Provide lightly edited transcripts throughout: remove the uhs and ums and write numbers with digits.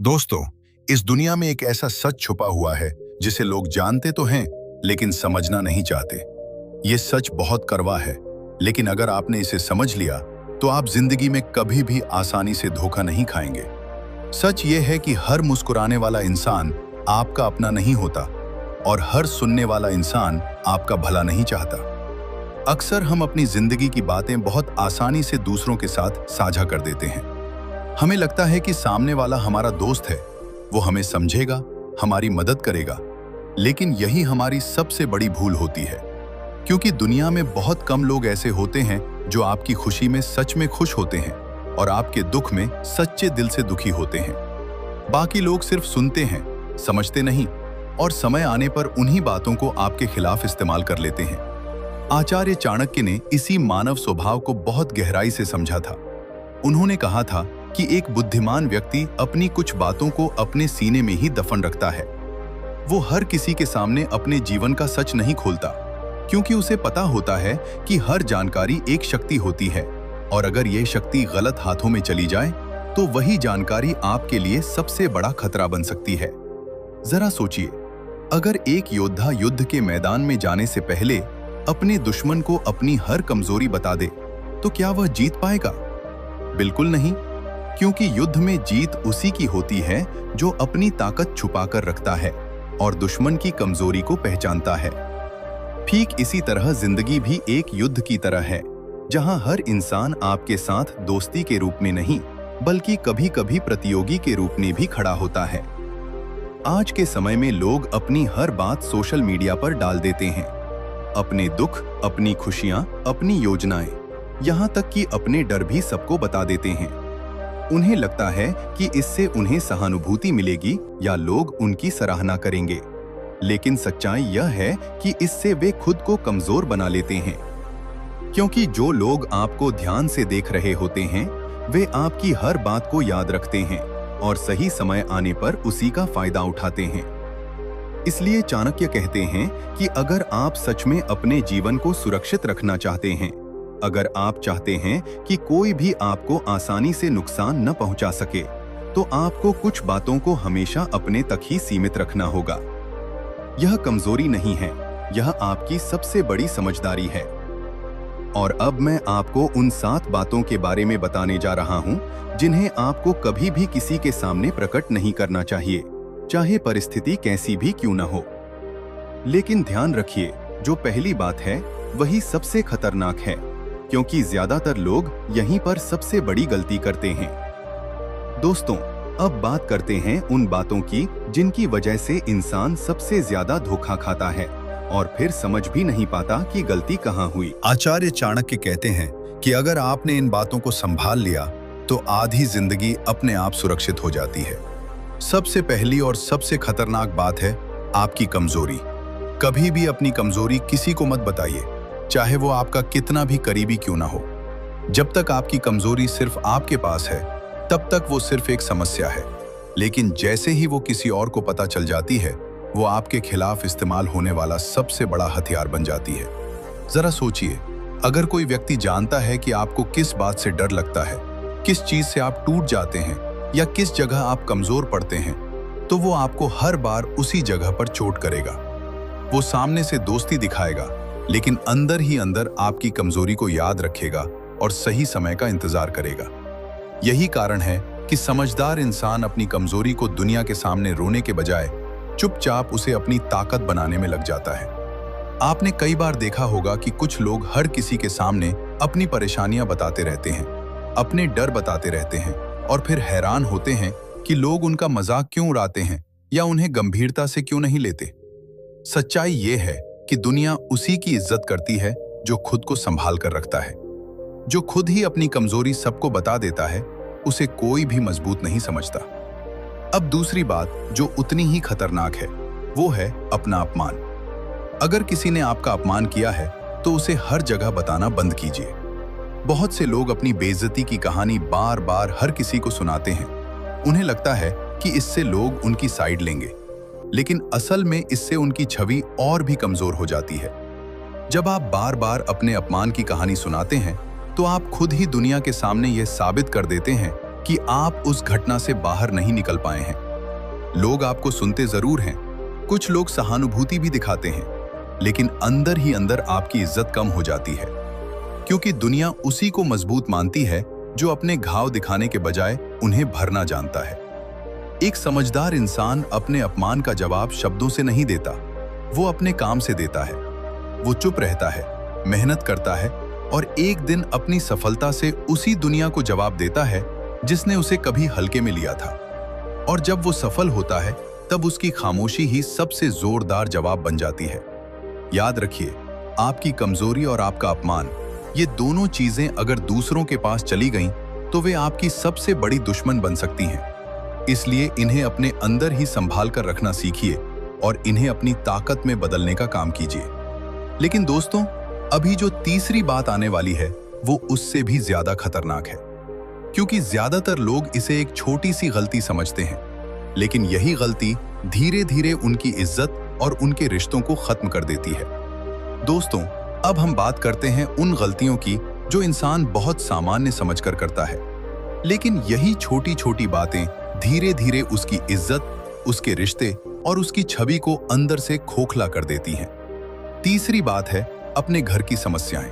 दोस्तों, इस दुनिया में एक ऐसा सच छुपा हुआ है जिसे लोग जानते तो हैं लेकिन समझना नहीं चाहते। ये सच बहुत कड़वा है, लेकिन अगर आपने इसे समझ लिया तो आप जिंदगी में कभी भी आसानी से धोखा नहीं खाएंगे। सच ये है कि हर मुस्कुराने वाला इंसान आपका अपना नहीं होता और हर सुनने वाला इंसान आपका भला नहीं चाहता। अक्सर हम अपनी जिंदगी की बातें बहुत आसानी से दूसरों के साथ साझा कर देते हैं। हमें लगता है कि सामने वाला हमारा दोस्त है, वो हमें समझेगा, हमारी मदद करेगा। लेकिन यही हमारी सबसे बड़ी भूल होती है, क्योंकि दुनिया में बहुत कम लोग ऐसे होते हैं जो आपकी खुशी में सच में खुश होते हैं और आपके दुख में सच्चे दिल से दुखी होते हैं। बाकी लोग सिर्फ सुनते हैं, समझते नहीं, और समय आने पर उन्हीं बातों को आपके खिलाफ इस्तेमाल कर लेते हैं। आचार्य चाणक्य ने इसी मानव स्वभाव को बहुत गहराई से समझा था। उन्होंने कहा था कि एक बुद्धिमान व्यक्ति अपनी कुछ बातों को अपने सीने में ही दफन रखता है। वो हर किसी के सामने अपने जीवन का सच नहीं खोलता, क्योंकि उसे पता होता है कि हर जानकारी एक शक्ति होती है, और अगर ये शक्ति गलत हाथों में चली जाए तो वही जानकारी आपके लिए सबसे बड़ा खतरा बन सकती है। जरा सोचिए, अगर एक योद्धा युद्ध के मैदान में जाने से पहले अपने दुश्मन को अपनी हर कमजोरी बता दे, तो क्या वह जीत पाएगा? बिल्कुल नहीं, क्योंकि युद्ध में जीत उसी की होती है जो अपनी ताकत छुपाकर रखता है और दुश्मन की कमजोरी को पहचानता है। ठीक इसी तरह जिंदगी भी एक युद्ध की तरह है, जहां हर इंसान आपके साथ दोस्ती के रूप में नहीं, बल्कि कभी-कभी प्रतियोगी के रूप में भी खड़ा होता है। आज के समय में लोग अपनी हर बात सोशल मीडिया पर डाल देते हैं। अपने दुख, अपनी खुशियां, अपनी योजनाएं, यहां तक कि अपने डर भी सबको बता देते हैं। उन्हें लगता है कि इससे उन्हें सहानुभूति मिलेगी या लोग उनकी सराहना करेंगे। लेकिन सच्चाई यह है कि इससे वे खुद को कमजोर बना लेते हैं, क्योंकि जो लोग आपको ध्यान से देख रहे होते हैं वे आपकी हर बात को याद रखते हैं और सही समय आने पर उसी का फायदा उठाते हैं। इसलिए चाणक्य कहते हैं कि अगर आप सच में अपने जीवन को सुरक्षित रखना चाहते हैं, अगर आप चाहते हैं कि कोई भी आपको आसानी से नुकसान न पहुंचा सके, तो आपको कुछ बातों को हमेशा अपने तक ही सीमित रखना होगा। यह कमजोरी नहीं है, यह आपकी सबसे बड़ी समझदारी है। और अब मैं आपको उन 7 बातों के बारे में बताने जा रहा हूं जिन्हें आपको कभी भी किसी के सामने प्रकट नहीं करना चाहिए, चाहे परिस्थिति कैसी भी क्यों न हो। लेकिन ध्यान रखिए, जो पहली बात है वही सबसे खतरनाक है, क्योंकि ज्यादातर लोग यहीं पर सबसे बड़ी गलती करते हैं। दोस्तों, अब बात करते हैं उन बातों की जिनकी वजह से इंसान सबसे ज्यादा धोखा खाता है और फिर समझ भी नहीं पाता कि गलती कहां हुई। आचार्य चाणक्य कहते हैं कि अगर आपने इन बातों को संभाल लिया तो आधी जिंदगी अपने आप सुरक्षित हो जाती है। सबसे पहली और सबसे खतरनाक बात है आपकी कमजोरी। कभी भी अपनी कमजोरी किसी को मत बताइए, चाहे वो आपका कितना भी करीबी क्यों ना हो। जब तक आपकी कमजोरी सिर्फ आपके पास है, तब तक वो सिर्फ एक समस्या है। लेकिन जैसे ही वो किसी और को पता चल जाती है, वो आपके खिलाफ इस्तेमाल होने वाला सबसे बड़ा हथियार बन जाती है। जरा सोचिए, अगर कोई व्यक्ति जानता है कि आपको किस बात से डर लगता है, किस चीज से आप टूट जाते हैं या किस जगह आप कमजोर पड़ते हैं, तो वो आपको हर बार उसी जगह पर चोट करेगा। वो सामने से दोस्ती दिखाएगा, लेकिन अंदर ही अंदर आपकी कमजोरी को याद रखेगा और सही समय का इंतजार करेगा। यही कारण है कि समझदार इंसान अपनी कमजोरी को दुनिया के सामने रोने के बजाय चुपचाप उसे अपनी ताकत बनाने में लग जाता है। आपने कई बार देखा होगा कि कुछ लोग हर किसी के सामने अपनी परेशानियां बताते रहते हैं, अपने डर बताते रहते हैं और फिर हैरान होते हैं कि लोग उनका मजाक क्यों उड़ाते हैं या उन्हें गंभीरता से क्यों नहीं लेते। सच्चाई ये है कि दुनिया उसी की इज्जत करती है जो खुद को संभाल कर रखता है। जो खुद ही अपनी कमजोरी सबको बता देता है, उसे कोई भी मजबूत नहीं समझता। अब दूसरी बात जो उतनी ही खतरनाक है, वो है अपना अपमान। अगर किसी ने आपका अपमान किया है तो उसे हर जगह बताना बंद कीजिए। बहुत से लोग अपनी बेइज्जती की कहानी बार बार हर किसी को सुनाते हैं। उन्हें लगता है कि इससे लोग उनकी साइड लेंगे, लेकिन असल में इससे उनकी छवि और भी कमजोर हो जाती है। जब आप बार बार अपने अपमान की कहानी सुनाते हैं, तो आप खुद ही दुनिया के सामने यह साबित कर देते हैं कि आप उस घटना से बाहर नहीं निकल पाए हैं। लोग आपको सुनते जरूर हैं, कुछ लोग सहानुभूति भी दिखाते हैं, लेकिन अंदर ही अंदर आपकी इज्जत कम हो जाती है, क्योंकि दुनिया उसी को मजबूत मानती है जो अपने घाव दिखाने के बजाय उन्हें भरना जानता है। एक समझदार इंसान अपने अपमान का जवाब शब्दों से नहीं देता, वो अपने काम से देता है। वो चुप रहता है, मेहनत करता है और एक दिन अपनी सफलता से उसी दुनिया को जवाब देता है जिसने उसे कभी हल्के में लिया था। और जब वो सफल होता है तब उसकी खामोशी ही सबसे जोरदार जवाब बन जाती है। याद रखिए, आपकी कमजोरी और आपका अपमान, ये दोनों चीजें अगर दूसरों के पास चली गईं तो वे आपकी सबसे बड़ी दुश्मन बन सकती हैं। इसलिए इन्हें अपने अंदर ही संभाल कर रखना सीखिए और इन्हें अपनी ताकत में बदलने का काम कीजिए। लेकिन दोस्तों, अभी जो तीसरी बात आने वाली है वो उससे भी ज्यादा खतरनाक है, क्योंकि ज्यादातर लोग इसे एक छोटी सी गलती समझते हैं, लेकिन यही गलती धीरे धीरे उनकी इज्जत और उनके रिश्तों को खत्म कर देती है। दोस्तों, अब हम बात करते हैं उन गलतियों की जो इंसान बहुत सामान्य समझकर करता है, लेकिन यही छोटी छोटी बातें धीरे धीरे उसकी इज्जत, उसके रिश्ते और उसकी छवि को अंदर से खोखला कर देती हैं। तीसरी बात है अपने घर की समस्याएं।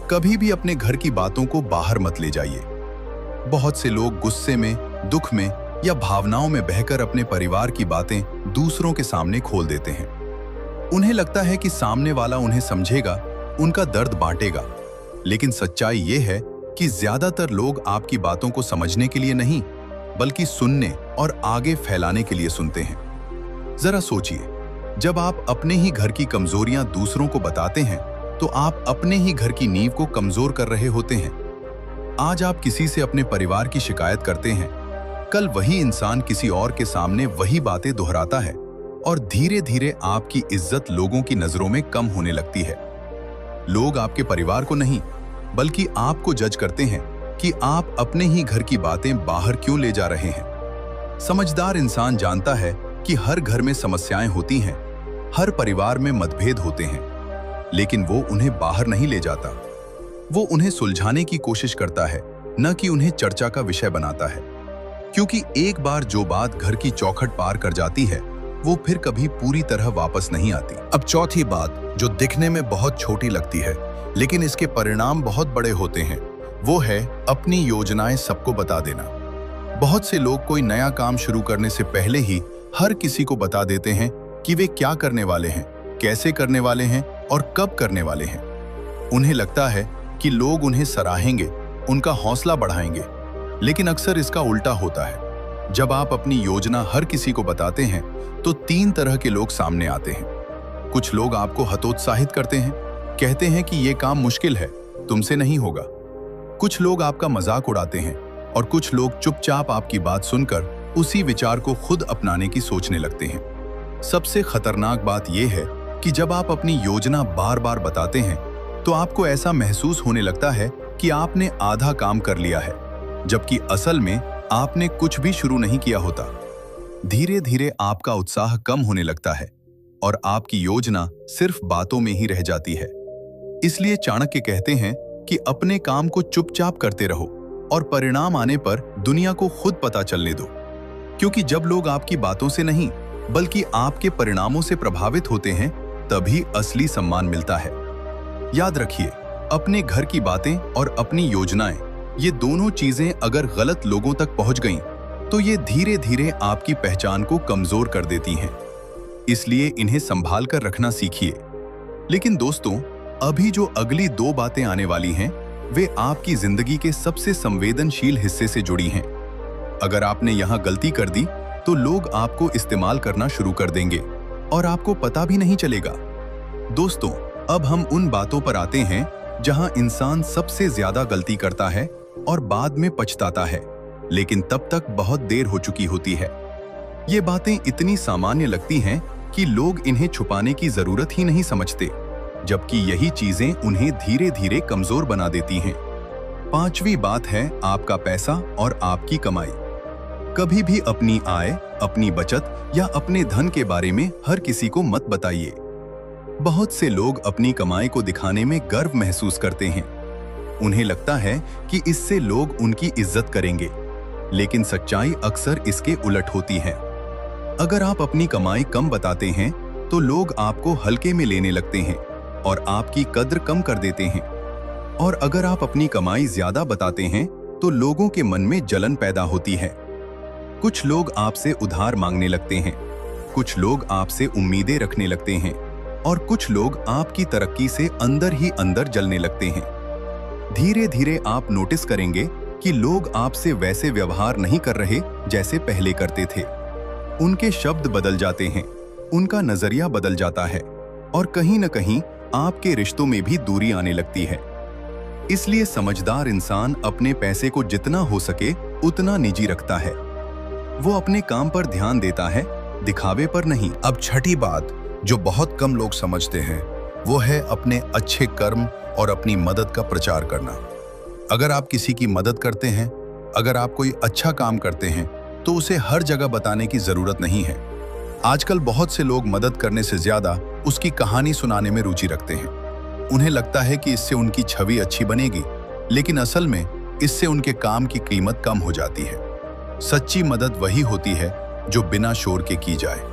कभी भी अपने घर की बातों को बाहर मत ले जाइए। बहुत से लोग गुस्से में, दुख में या भावनाओं में बहकर अपने परिवार की बातें दूसरों के सामने खोल देते हैं। उन्हें लगता है कि सामने वाला उन्हें समझेगा, उनका दर्द बांटेगा, लेकिन सच्चाई ये है कि ज्यादातर लोग आपकी बातों को समझने के लिए नहीं, बल्कि सुनने और आगे फैलाने के लिए सुनते हैं। जरा सोचिए, जब आप अपने ही घर की कमजोरियां दूसरों को बताते हैं तो आप अपने ही घर की नींव को कमजोर कर रहे होते हैं। आज आप किसी से अपने परिवार की शिकायत करते हैं, कल वही इंसान किसी और के सामने वही बातें दोहराता है और धीरे धीरे आपकी इज्जत लोगों की नजरों में कम होने लगती है। लोग आपके परिवार को नहीं, बल्कि आपको जज करते हैं कि आप अपने ही घर की बातें बाहर क्यों ले जा रहे हैं। समझदार इंसान जानता है कि हर घर में समस्याएं होती हैं, हर परिवार में मतभेद होते हैं, लेकिन वो उन्हें बाहर नहीं ले जाता। वो उन्हें सुलझाने की कोशिश करता है, न कि उन्हें चर्चा का विषय बनाता है, क्योंकि एक बार जो बात घर की चौखट पार कर जाती है वो फिर कभी पूरी तरह वापस नहीं आती। अब चौथी बात, जो दिखने में बहुत छोटी लगती है लेकिन इसके परिणाम बहुत बड़े होते हैं, वो है अपनी योजनाएं सबको बता देना। बहुत से लोग कोई नया काम शुरू करने से पहले ही हर किसी को बता देते हैं कि वे क्या करने वाले हैं, कैसे करने वाले हैं और कब करने वाले हैं। उन्हें लगता है कि लोग उन्हें सराहेंगे, उनका हौसला बढ़ाएंगे, लेकिन अक्सर इसका उल्टा होता है। जब आप अपनी योजना हर किसी को बताते हैं तो तीन तरह के लोग सामने आते हैं। कुछ लोग आपको हतोत्साहित करते हैं, कहते हैं कि ये काम मुश्किल है, तुमसे नहीं होगा। कुछ लोग आपका मजाक उड़ाते हैं और कुछ लोग चुपचाप आपकी बात सुनकर उसी विचार को खुद अपनाने की सोचने लगते हैं। सबसे खतरनाक बात यह है कि जब आप अपनी योजना बार बार बताते हैं तो आपको ऐसा महसूस होने लगता है कि आपने आधा काम कर लिया है, जबकि असल में आपने कुछ भी शुरू नहीं किया होता। धीरे धीरे आपका उत्साह कम होने लगता है और आपकी योजना सिर्फ बातों में ही रह जाती है। इसलिए चाणक्य कहते हैं कि अपने काम को चुपचाप करते रहो और परिणाम आने पर दुनिया को खुद पता चलने दो, क्योंकि जब लोग आपकी बातों से नहीं बल्कि आपके परिणामों से प्रभावित होते हैं तभी असली सम्मान मिलता है। याद रखिए, अपने घर की बातें और अपनी योजनाएं, ये दोनों चीजें अगर गलत लोगों तक पहुंच गईं तो ये धीरे धीरे आपकी पहचान को कमजोर कर देती हैं। इसलिए इन्हें संभाल कर रखना सीखिए। लेकिन दोस्तों, अभी जो अगली दो बातें आने वाली हैं वे आपकी जिंदगी के सबसे संवेदनशील हिस्से से जुड़ी हैं। अगर आपने यहां गलती कर दी तो लोग आपको इस्तेमाल करना शुरू कर देंगे और आपको पता भी नहीं चलेगा। दोस्तों, अब हम उन बातों पर आते हैं जहां इंसान सबसे ज्यादा गलती करता है और बाद में पछताता है, लेकिन तब तक बहुत देर हो चुकी होती है। ये बातें इतनी सामान्य लगती हैं कि लोग इन्हें छुपाने की जरूरत ही नहीं समझते, जबकि यही चीजें उन्हें धीरे धीरे कमजोर बना देती हैं। पांचवी बात है आपका पैसा और आपकी कमाई। कभी भी अपनी आय, अपनी बचत या अपने धन के बारे में हर किसी को मत बताइए। बहुत से लोग अपनी कमाई को दिखाने में गर्व महसूस करते हैं। उन्हें लगता है कि इससे लोग उनकी इज्जत करेंगे, लेकिन सच्चाई अक्सर इसके उलट होती है। अगर आप अपनी कमाई कम बताते हैं तो लोग आपको हल्के में लेने लगते हैं और आपकी कद्र कम कर देते हैं। और अगर आप अपनी कमाई ज्यादा बताते हैं तो लोगों के मन में जलन पैदा होती है। कुछ लोग आपसे उधार मांगने लगते हैं, कुछ लोग आपसे उम्मीदें रखने लगते हैं और कुछ लोग आपकी तरक्की से अंदर ही अंदर जलने लगते हैं। धीरे धीरे आप नोटिस करेंगे कि लोग आपसे वैसे व्यवहार नहीं कर रहे जैसे पहले करते थे। उनके शब्द बदल जाते हैं, उनका नजरिया बदल जाता है और कहीं न कहीं आपके रिश्तों में भी दूरी आने लगती है। इसलिए समझदार इंसान अपने पैसे को जितना हो सके उतना निजी रखता है। वो अपने काम पर ध्यान देता है, दिखावे पर नहीं। अब छठी बात जो बहुत कम लोग समझते हैं वो है अपने अच्छे कर्म और अपनी मदद का प्रचार करना। अगर आप किसी की मदद करते हैं, अगर आप कोई अच्छा काम करते हैं तो उसे हर जगह बताने की जरूरत नहीं है। आजकल बहुत से लोग मदद करने से ज्यादा उसकी कहानी सुनाने में रुचि रखते हैं। उन्हें लगता है कि इससे उनकी छवि अच्छी बनेगी, लेकिन असल में इससे उनके काम की कीमत कम हो जाती है। सच्ची मदद वही होती है जो बिना शोर के की जाए।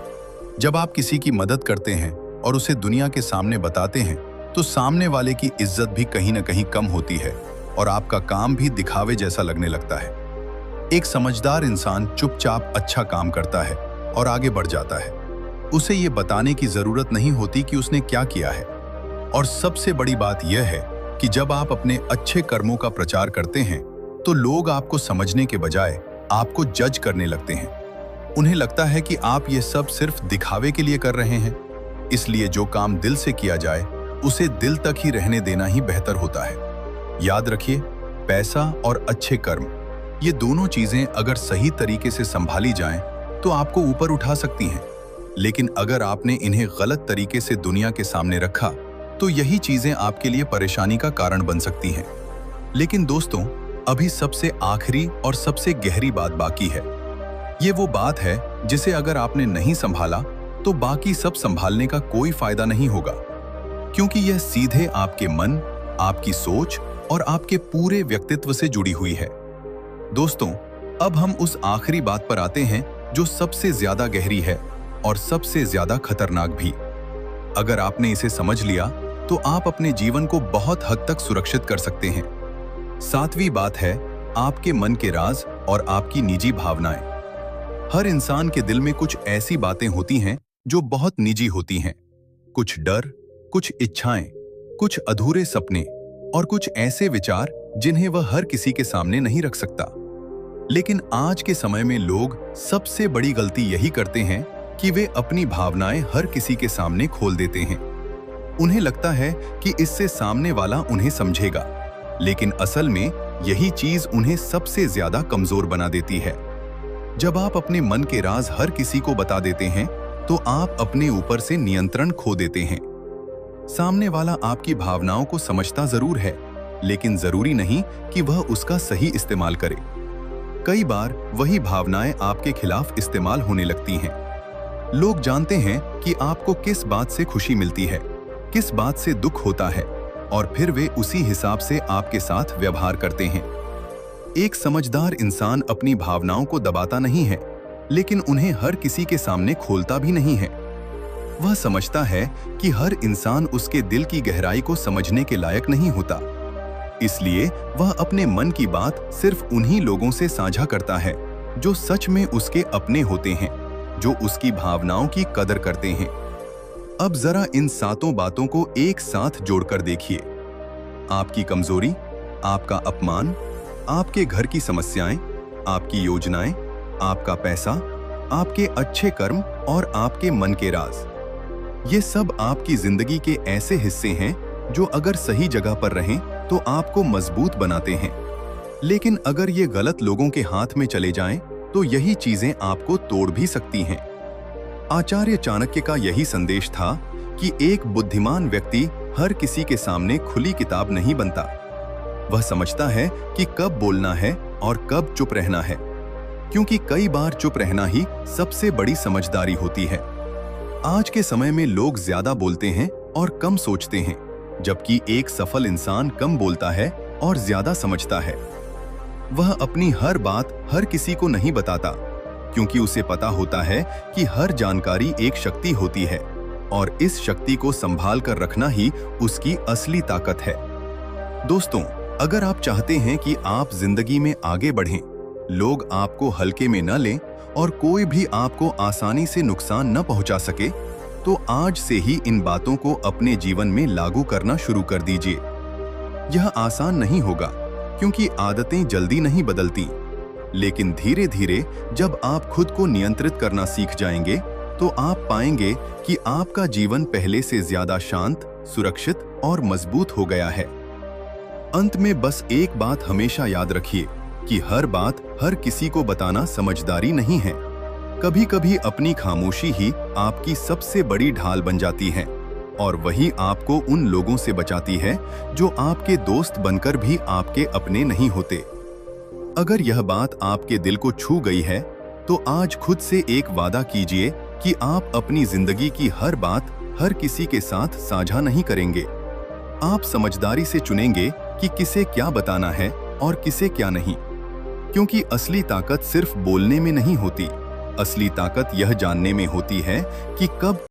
जब आप किसी की मदद करते हैं और उसे दुनिया के सामने बताते हैं तो सामने वाले की इज्जत भी कहीं ना कहीं कम होती है और आपका काम भी दिखावे जैसा लगने लगता है। एक समझदार इंसान चुपचाप अच्छा काम करता है और आगे बढ़ जाता है। उसे ये बताने की जरूरत नहीं होती कि उसने क्या किया है। और सबसे बड़ी बात यह है कि जब आप अपने अच्छे कर्मों का प्रचार करते हैं तो लोग आपको समझने के बजाय आपको जज करने लगते हैं। उन्हें लगता है कि आप ये सब सिर्फ दिखावे के लिए कर रहे हैं। इसलिए जो काम दिल से किया जाए उसे दिल तक ही रहने देना ही बेहतर होता है। याद रखिए, पैसा और अच्छे कर्म, ये दोनों चीजें अगर सही तरीके से संभाली जाएं तो आपको ऊपर उठा सकती हैं। लेकिन अगर आपने इन्हें गलत तरीके से दुनिया के सामने रखा तो यही चीजें आपके लिए परेशानी का कारण बन सकती हैं। लेकिन दोस्तों, अभी सबसे आखिरी और सबसे गहरी बात बाकी है। ये वो बात है जिसे अगर आपने नहीं संभाला तो बाकी सब संभालने का कोई फायदा नहीं होगा, क्योंकि यह सीधे आपके मन, आपकी सोच और आपके पूरे व्यक्तित्व से जुड़ी हुई है। दोस्तों, अब हम उस आखिरी बात पर आते हैं जो सबसे ज्यादा गहरी है और सबसे ज्यादा खतरनाक भी। अगर आपने इसे समझ लिया तो आप अपने जीवन को बहुत हद तक सुरक्षित कर सकते हैं। सातवीं बात है आपके मन के राज और आपकी निजी भावनाएं। हर इंसान के दिल में कुछ ऐसी बातें होती हैं जो बहुत निजी होती हैं। कुछ डर, कुछ इच्छाएं, कुछ अधूरे सपने और कुछ ऐसे विचार जिन्हें वह हर किसी के सामने नहीं रख सकता। लेकिन आज के समय में लोग सबसे बड़ी गलती यही करते हैं कि वे अपनी भावनाएं हर किसी के सामने खोल देते हैं। उन्हें लगता है कि इससे सामने वाला उन्हें समझेगा, लेकिन असल में यही चीज उन्हें सबसे ज्यादा कमजोर बना देती है। जब आप अपने मन के राज हर किसी को बता देते हैं तो आप अपने ऊपर से नियंत्रण खो देते हैं। सामने वाला आपकी भावनाओं को समझता जरूर है, लेकिन जरूरी नहीं कि वह उसका सही इस्तेमाल करे। कई बार वही भावनाएं आपके खिलाफ इस्तेमाल होने लगती हैं। लोग जानते हैं कि आपको किस बात से खुशी मिलती है, किस बात से दुख होता है, और फिर वे उसी हिसाब से आपके साथ व्यवहार करते हैं। एक समझदार इंसान अपनी भावनाओं को दबाता नहीं है, लेकिन उन्हें हर किसी के सामने खोलता भी नहीं है। वह समझता है कि हर इंसान उसके दिल की गहराई को समझने के लायक नहीं होता। इसलिए वह अपने मन की बात सिर्फ उन्हीं लोगों से साझा करता है जो सच में उसके अपने होते हैं, जो उसकी भावनाओं की कदर करते हैं। अब जरा इन सातों बातों को एक साथ जोड़कर देखिए। आपकी कमजोरी, आपका अपमान, आपके घर की समस्याएं, आपकी योजनाएं, आपका पैसा, आपके अच्छे कर्म और आपके मन के राज, ये सब आपकी जिंदगी के ऐसे हिस्से हैं जो अगर सही जगह पर रहें तो आपको मजबूत बनाते हैं। लेकिन अगर ये गलत लोगों के हाथ में चले जाएं तो यही चीजें आपको तोड़ भी सकती हैं। आचार्य चाणक्य का यही संदेश था कि एक बुद्धिमान व्यक्ति हर किसी के सामने खुली किताब नहीं बनता। वह समझता है कि कब बोलना है और कब चुप रहना है, क्योंकि कई बार चुप रहना ही सबसे बड़ी समझदारी होती है। आज के समय में लोग ज्यादा बोलते हैं और कम सोचते हैं, जबकि एक सफल इंसान कम बोलता है और ज्यादा समझता है। वह अपनी हर बात हर किसी को नहीं बताता, क्योंकि उसे पता होता है कि हर जानकारी एक शक्ति होती है और इस शक्ति को संभाल कर रखना ही उसकी असली ताकत है। दोस्तों, अगर आप चाहते हैं कि आप जिंदगी में आगे बढ़ें, लोग आपको हल्के में न लें और कोई भी आपको आसानी से नुकसान न पहुंचा सके, तो आज से ही इन बातों को अपने जीवन में लागू करना शुरू कर दीजिए। यह आसान नहीं होगा, क्योंकि आदतें जल्दी नहीं बदलती, लेकिन धीरे धीरे जब आप खुद को नियंत्रित करना सीख जाएंगे, तो आप पाएंगे कि आपका जीवन पहले से ज्यादा शांत, सुरक्षित और मजबूत हो गया है। अंत में बस एक बात हमेशा याद रखिए कि हर बात हर किसी को बताना समझदारी नहीं है। कभी कभी अपनी खामोशी ही आपकी सबसे बड़ी ढाल बन जाती है, और वही आपको उन लोगों से बचाती है जो आपके दोस्त बनकर भी आपके अपने नहीं होते। अगर यह बात आपके दिल को छू गई है, तो आज खुद से एक वादा कीजिए कि आप अपनी जिंदगी की हर बात हर किसी के साथ साझा नहीं करेंगे। आप समझदारी से चुनेंगे कि किसे क्या बताना है और किसे क्या नहीं, क्योंकि असली ताकत सिर्फ बोलने में नहीं होती। असली ताकत यह जानने में होती है कि कब